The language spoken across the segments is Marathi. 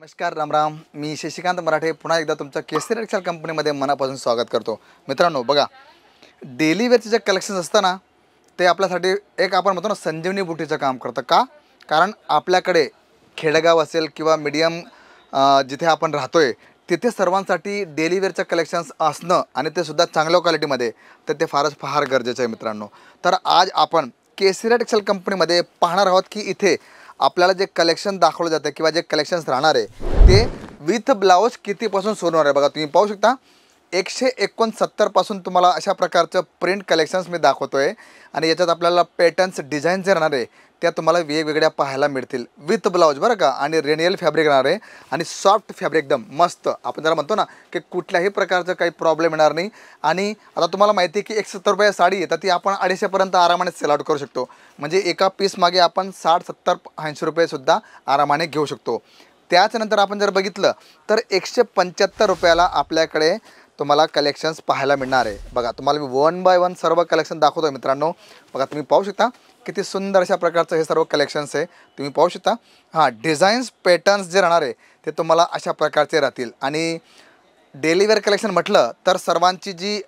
नमस्कार, राम राम. मी शशिकांत मराठे पुन्हा एकदा तुमच्या केसरी टेक्सटाईल कंपनीमध्ये मनापासून स्वागत करतो. मित्रांनो बघा, डेली वेअरचे जे कलेक्शन्स असतं ना, ते आपल्यासाठी एक आपण म्हणतो ना संजीवनी बुटीचं काम करतं. का? कारण आपल्याकडे खेडेगाव असेल किंवा मीडियम जिथे आपण राहतोय तिथे सर्वांसाठी डेली वेअरचं कलेक्शन्स असणं आणि ते सुद्धा चांगल्या क्वालिटीमध्ये, तर ते फार गरजेचं आहे मित्रांनो. तर आज आपण केसरी टेक्सटाईल कंपनीमध्ये पाहणार आहोत की इथे आपल्याला जे कलेक्शन दाखवलं जातं किंवा जे कलेक्शन्स राहणार आहे ते विथ ब्लाऊज कितीपासून सुरू होणार आहे. बघा तुम्ही पाहू शकता 169 पासून तुम्हाला अशा प्रकारचं प्रिंट कलेक्शन्स मी दाखवतोय आणि याच्यात आपल्याला पॅटर्न्स डिझाईन जे राहणार आहे त्या तुम्हाला वेगवेगळ्या पाहायला मिळतील विथ ब्लाऊज बरं का. आणि रेनियल फॅब्रिक राहणार आहे आणि सॉफ्ट फॅब्रिक एकदम मस्त. आपण जरा म्हणतो ना की कुठल्याही प्रकारचं काही प्रॉब्लेम येणार नाही. आणि आता तुम्हाला माहिती आहे की 170 रुपये साडी आहे तर ती आपण 250पर्यंत आरामाने सेल आउट करू शकतो. म्हणजे एका पीस मागे आपण 60, 70, 80 रुपयेसुद्धा आरामाने घेऊ शकतो. त्याच्यानंतर आपण जर बघितलं तर 175 रुपयाला आपल्याकडे तुम्हाला कलेक्शन्स पाहायला मिळणार आहे. बघा तुम्हाला मी 1 बाय 1 सर्व कलेक्शन दाखवतो आहे मित्रांनो. बघा तुम्ही पाहू शकता किती सुंदर अशा प्रकारचं हे सर्व कलेक्शन्स आहे. तुम्ही पाहू शकता डिझाईन्स पॅटर्न्स जे राहणार आहे ते तुम्हाला अशा प्रकारचे राहतील. आणि डेली वेअर कलेक्शन म्हटलं तर सर्वांची जी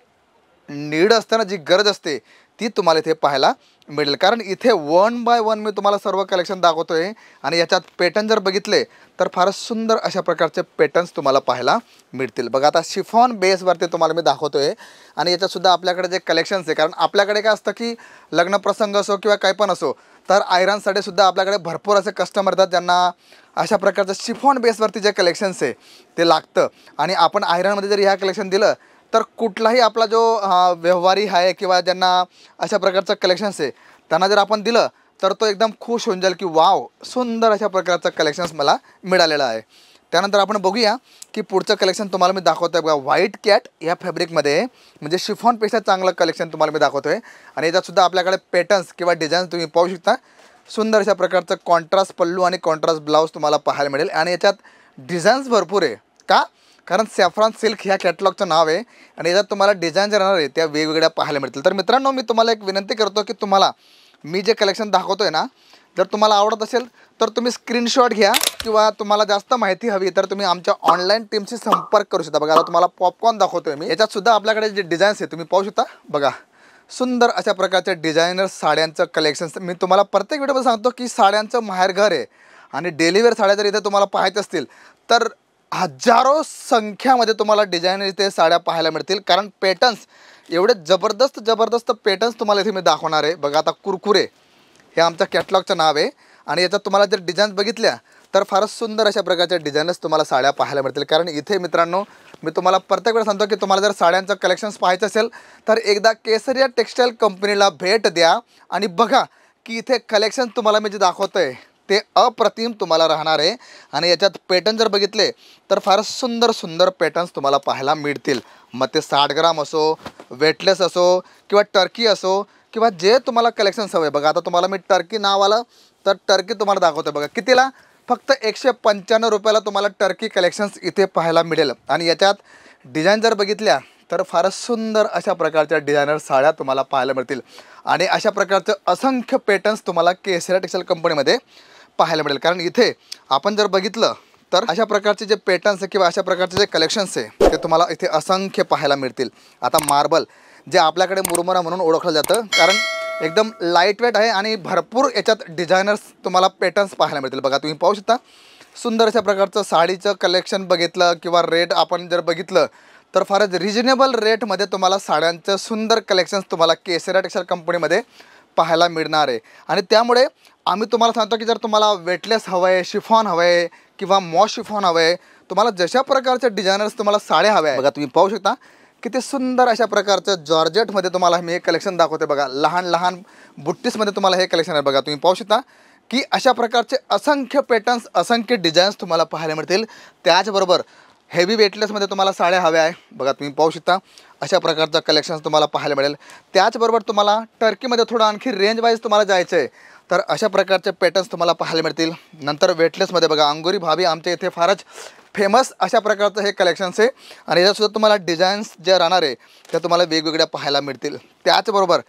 नीड असते ना, जी गरज असते ती तुम्हाला इथे पाहायला मिळेल. कारण इथे 1 बाय 1 मी तुम्हाला सर्व कलेक्शन दाखवतो आहे आणि याच्यात पॅटर्न जर बघितले तर फारच सुंदर अशा प्रकारचे पॅटर्न्स तुम्हाला पाहायला मिळतील. बघा आता शिफॉन बेसवरती तुम्हाला मी दाखवतो आहे आणि याच्यातसुद्धा आपल्याकडे जे कलेक्शन्स आहे, कारण आपल्याकडे काय असतं की लग्नप्रसंग असो किंवा काही पण असो तर आयरनसाठी सुद्धा आपल्याकडे भरपूर असे कस्टमर येतात ज्यांना अशा प्रकारचं शिफॉन बेसवरती जे कलेक्शन्स आहे ते लागतं. आणि आपण आयरनमध्ये जर ह्या कलेक्शन दिलं तर कुठलाही आपला जो व्यवहारी आहे किंवा ज्यांना अशा प्रकारचं कलेक्शन्स आहे त्यांना जर आपण दिलं तर तो एकदम खुश होऊन जाईल की वाव, सुंदर अशा प्रकारचं कलेक्शन्स मला मिळालेलं आहे. त्यानंतर आपण बघूया की पुढचं कलेक्शन तुम्हाला मी दाखवतो आहे. बघा व्हाईट कॅट या फॅब्रिकमध्ये, म्हणजे शिफॉनपेक्षा चांगलं कलेक्शन तुम्हाला मी दाखवतो आहे. आणि याच्यातसुद्धा आपल्याकडे पॅटर्न्स किंवा डिझाईन्स तुम्ही पाहू शकता. सुंदर अशा प्रकारचं कॉन्ट्रास्ट पल्लू आणि कॉन्ट्रास्ट ब्लाऊज तुम्हाला पाहायला मिळेल. आणि याच्यात डिझाईन्स भरपूर आहे. का? कारण सॅफ्रॉन सिल्क ह्या कॅटलॉगचं नाव आहे आणि याच्यात तुम्हाला डिझाईन जे राहणार आहे त्या वेगवेगळ्या पाहायला मिळतील. तर मित्रांनो मी तुम्हाला एक विनंती करतो की तुम्हाला मी जे कलेक्शन दाखवतो आहे ना, जर तुम्हाला आवडत असेल तर तुम्ही स्क्रीनशॉट घ्या किंवा तुम्हाला जास्त माहिती हवी तर तुम्ही आमच्या ऑनलाईन टीमशी संपर्क करू शकता. बघा आता तुम्हाला पॉपकॉर्न दाखवतो आहे मी. याच्यातसुद्धा आपल्याकडे जे डिझाईन्स आहे तुम्ही पाहू शकता. बघा सुंदर अशा प्रकारच्या डिझायनर साड्यांचं कलेक्शन्स. मी तुम्हाला प्रत्येक व्हिडिओमध्ये सांगतो की साड्यांचं माहेरघर आहे आणि डेली वेअर साड्या जर इथे तुम्हाला पाहायच्या असतील तर हजारो संख्यामध्ये तुम्हाला डिझायनर इथे साड्या पाहायला मिळतील. कारण पॅटर्न्स एवढे जबरदस्त पॅटर्न्स तुम्हाला इथे मी दाखवणार आहे. बघा आता कुरकुरे हे आमच्या कॅटलॉगचं नाव आहे आणि याच्यात तुम्हाला जर डिझाईन्स बघितल्या तर फारच सुंदर अशा प्रकारच्या डिझाईनर्स तुम्हाला साड्या पाहायला मिळतील. कारण इथे मित्रांनो मी तुम्हाला प्रत्येक वेळेस सांगतो की तुम्हाला जर साड्यांचं कलेक्शन्स पाहायचं असेल तर एकदा केसरिया टेक्सटाईल कंपनीला भेट द्या आणि बघा की इथे कलेक्शन तुम्हाला मी जे दाखवतो आहे ते अप्रतिम तुम्हाला राहणार आहे. आणि याच्यात पॅटर्न जर बघितले तर फारच सुंदर पॅटर्न्स तुम्हाला पाहायला मिळतील. मग ते 60 ग्राम असो, वेटलेस असो किंवा टर्की असो किंवा जे तुम्हाला कलेक्शन्स हवे. बघा आता तुम्हाला मी टर्की नाव आलं तर टर्की तुम्हाला दाखवतो. बघा कितीला? फक्त 195 रुपयाला तुम्हाला टर्की कलेक्शन्स इथे पाहायला मिळेल. आणि याच्यात डिझाईन जर बघितल्या तर फारच सुंदर अशा प्रकारच्या डिझायनर साड्या तुम्हाला पाहायला मिळतील. आणि अशा प्रकारचं असंख्य पॅटर्न्स तुम्हाला केसरी टेक्सटाईल कंपनीमध्ये पाहायला मिळेल. कारण इथे आपण जर बघितलं तर अशा प्रकारचे जे पॅटर्न्स आहे किंवा अशा प्रकारचे जे कलेक्शन्स आहे ते तुम्हाला इथे असंख्य पाहायला मिळतील. आता मार्बल जे आपल्याकडे मुरमुरा म्हणून ओळखलं जातं, कारण एकदम लाईट वेट आहे आणि भरपूर याच्यात डिझायनर्स तुम्हाला पॅटर्न्स पाहायला मिळतील. बघा तुम्ही पाहू शकता सुंदर अशा प्रकारचं साडीचं कलेक्शन बघितलं किंवा रेट आपण जर बघितलं तर फारच रिजनेबल रेटमध्ये तुम्हाला साड्यांचं सुंदर कलेक्शन्स तुम्हाला केसरी टेक्सटाईल कंपनीमध्ये पाहायला मिळणार आहे. आणि त्यामुळे आम्ही तुम्हाला सांगतो की जर तुम्हाला वेटलेस हवं आहे, शिफॉन हवं आहे किंवा मॉश शिफॉन हवं आहे, तुम्हाला जशा प्रकारचे डिझायनर्स तुम्हाला साड्या हव्या आहे. बघा तुम्ही पाहू शकता किती सुंदर अशा प्रकारचं जॉर्जेटमध्ये तुम्हाला मी हे कलेक्शन दाखवते. बघा लहान बुट्टीसमध्ये तुम्हाला हे कलेक्शन आहे. बघा तुम्ही पाहू शकता की अशा प्रकारचे असंख्य पॅटर्न्स, असंख्य डिझाईन्स तुम्हाला पाहायला मिळतील. त्याचबरोबर हेवी वेटलेसमध्ये तुम्हाला साड्या हव्या आहे. बघा तुम्ही पाहू शकता अशा प्रकारचं कलेक्शन्स तुम्हाला पाहायला मिळेल. त्याचबरोबर तुम्हाला टर्कीमध्ये थोडं आणखी रेंज वाईज तुम्हाला जायचं आहे तर अशा प्रकारचे पॅटर्न्स तुम्हाला पाहायला मिळतील. नंतर वेटलेसमध्ये बघा अंगुरी भाभी आमच्या इथे फारच फेमस अशा प्रकारचं हे कलेक्शन्स आहे. आणि याच्यातसुद्धा तुम्हाला डिझाईन्स जे राहणार आहे त्या तुम्हाला वेगवेगळ्या पाहायला मिळतील. त्याचबरोबर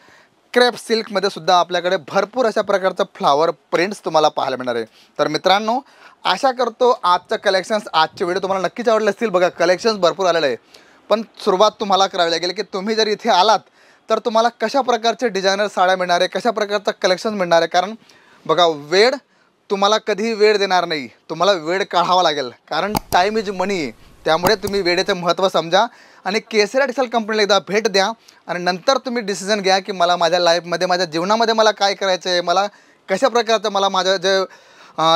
क्रेप सिल्कमध्ये सुद्धा आपल्याकडे भरपूर अशा प्रकारचं फ्लावर प्रिंट्स तुम्हाला पाहायला मिळणार आहे. तर मित्रांनो, आशा करतो आजचं कलेक्शन्स, आजचे व्हिडिओ तुम्हाला नक्कीच आवडले असतील. बघा, कलेक्शन्स भरपूर आलेले आहे, पण सुरुवात तुम्हाला करावी लागेल की तुम्ही जर इथे आलात तर तुम्हाला कशा प्रकारचे डिझायनर साड्या मिळणार आहे, कशा प्रकारचं कलेक्शन मिळणार आहे. कारण बघा, वेळ तुम्हाला कधीही वेळ देणार नाही, तुम्हाला वेळ काढावा लागेल. कारण टाईम इज मनी आहे. त्यामुळे तुम्ही वेळेचं महत्त्व समजा आणि केसरी टेक्सटाईल कंपनीला एकदा भेट द्या आणि नंतर तुम्ही डिसिजन घ्या की मला माझ्या लाईफमध्ये, माझ्या जीवनामध्ये मला काय करायचं आहे, मला कशा प्रकारचं मला माझं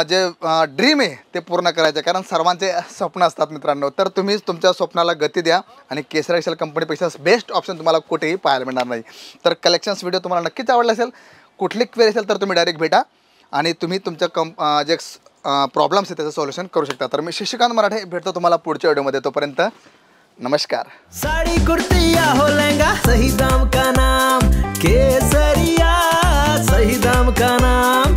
जे ड्रीम आहे ते पूर्ण करायचं आहे. कारण सर्वांचे स्वप्न असतात मित्रांनो. तर तुम्ही तुमच्या स्वप्नाला गती द्या आणि केसरी टेक्सटाईल कंपनीपेक्षा बेस्ट ऑप्शन तुम्हाला कुठेही पाहायला मिळणार नाही. तर कलेक्शन्स व्हिडिओ तुम्हाला नक्कीच आवडला असेल. कुठली क्वेरी असेल तर तुम्ही डायरेक्ट भेटा आणि तुम्ही तुमच्या जे प्रॉब्लेम्स आहेत त्याचं सोल्युशन करू शकता. तर मी शशिकांत मराठे भेटतो तुम्हाला पुढच्या व्हिडिओमध्ये. तोपर्यंत नमस्कार. साड़ी कुर्ती या हो लहंगा, सही दाम का नाम केसरिया, सही दाम का नाम